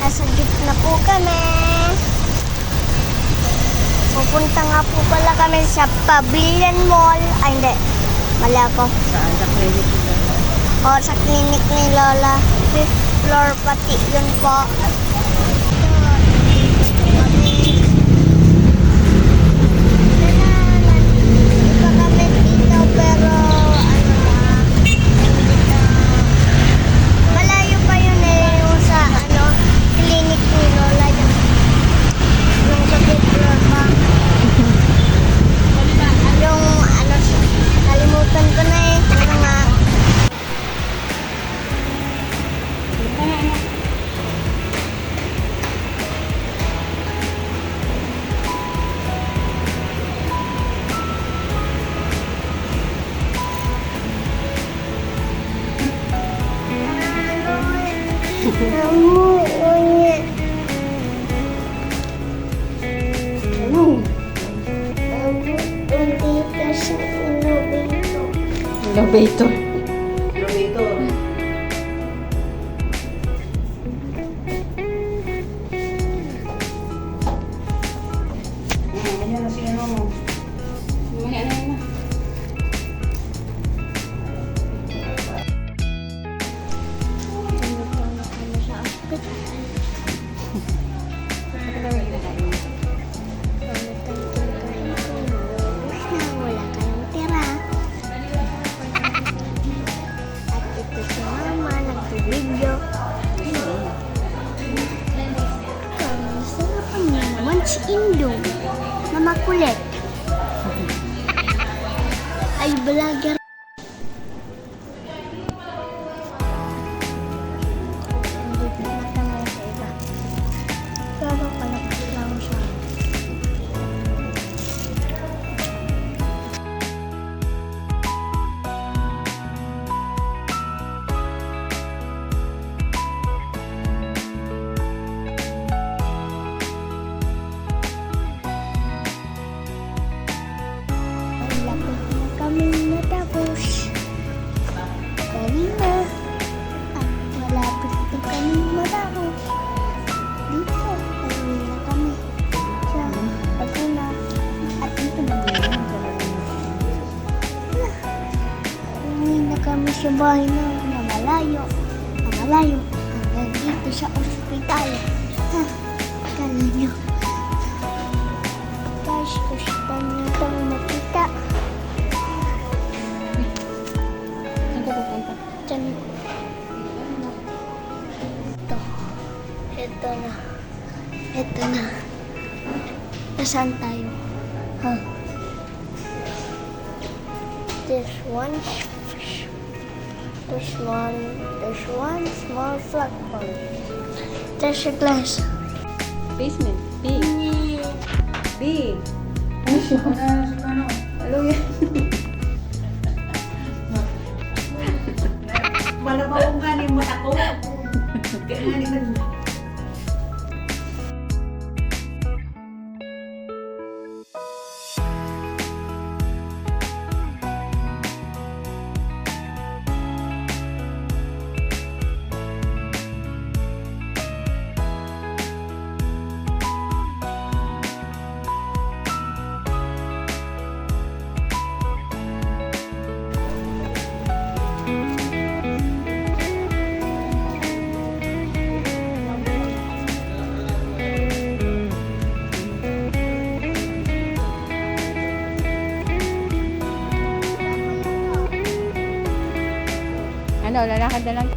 Nasa jeep na po kami. Pupunta nga po pala kami sa Pavilion Mall. Ay, hindi. Mali ako. Saan? Sa clinic nila? O, sa clinic ni Lola. 5th floor pati yun po. Iba kami dito pero ano na, malayo pa yun yung sa clinic ni Lola. Yung sa 5th floor pa. Yung kalimutan ko na eh. Ano nga. Elevator. Ayan na si ano mo. Mamaya na yun na. Wala kayong tira. At ito si Mama, nag-video. Sarapan niya naman si Indong na makulit. Ay, vlogger. Hindi matangay sa iba. Pero palapit lang siya. Malapit na kami natapos. Kanina. At malapit na kami matapos. Dito. Kanina na kami. Siya. Ito na. At dito na. Uwi na kami sa bahay na malayo. Malayo. Hanggang dito sa ospital. Ha. Kala nyo. Guys, gusto nyo itong makita. Saan ka pupunta? Diyan. Ito. Ito na. Ito na. Nasaan tayo? Ha? There's one small platform. There's a glass. Basement. B. B. Ano siya? Hello yan. Malabaw nga ni mo ako. Kaya nga ni mo. Ano, lalakad na lang.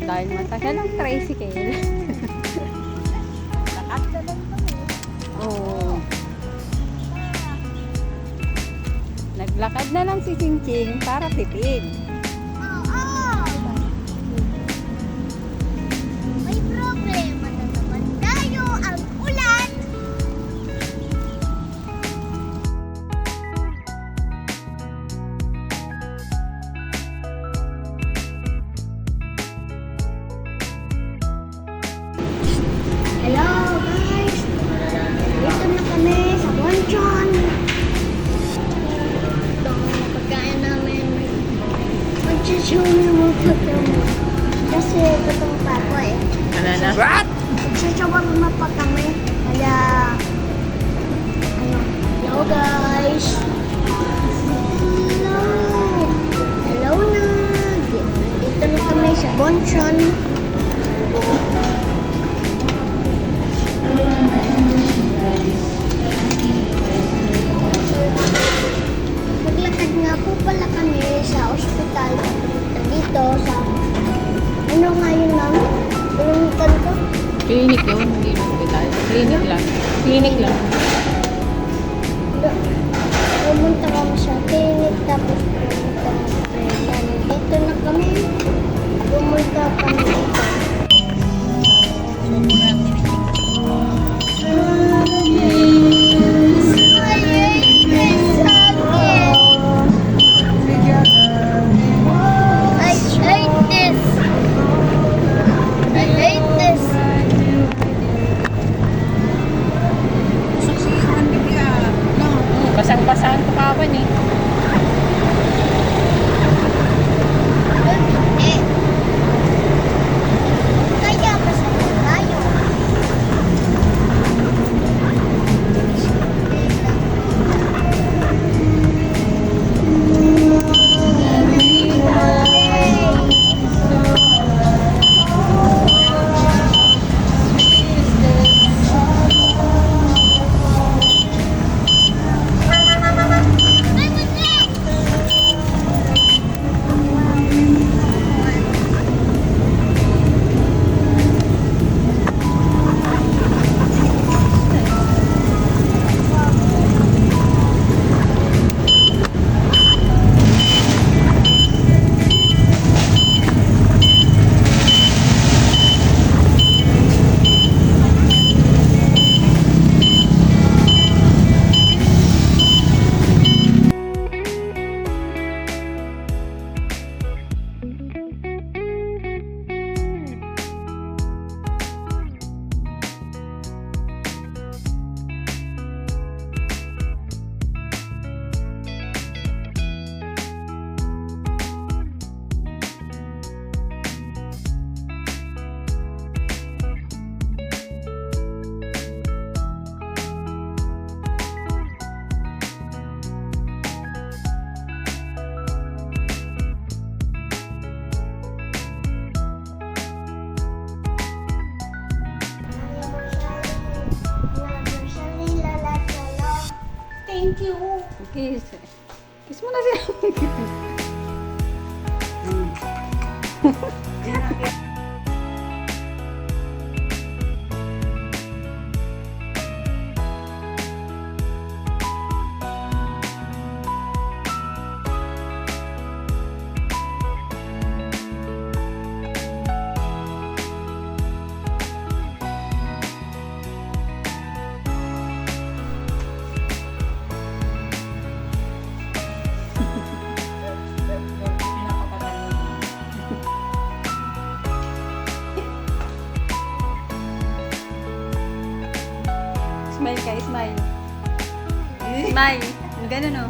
Dahil matagal ang tricycle. Lakad na lang kami. Oo. Naglakad na lang si Chingching para tipid. May problema na naman tayo. Ang ulan. Hello guys. Dito na kami sa Bonchon. Ito ang pagkain namin. Mag-show mo po ito. Kasi itong pako eh. Ano na? What? Magsashawarma pa kami. Kaya, ano, hello guys. Hello. Hello na. Dito na kami sa Bonchon. Naglakad nga po pala kami sa ospital. Dito sa, ano nga yun namin? Tulungan ko. Clinic yun, hindi na hospital. Clinic lang. Clinic lang. Pumunta kami sa clinic tapos pumunta kami. Dito na kami. Pumunta kami dito. I hate this again. I hate this. I hate this. Basang-basang tukawan eh. Eh. Kaya masaya tayo. Thank you. Kiss. Kiss mo na siya. Smile ka, smile. Smile. Ganun o.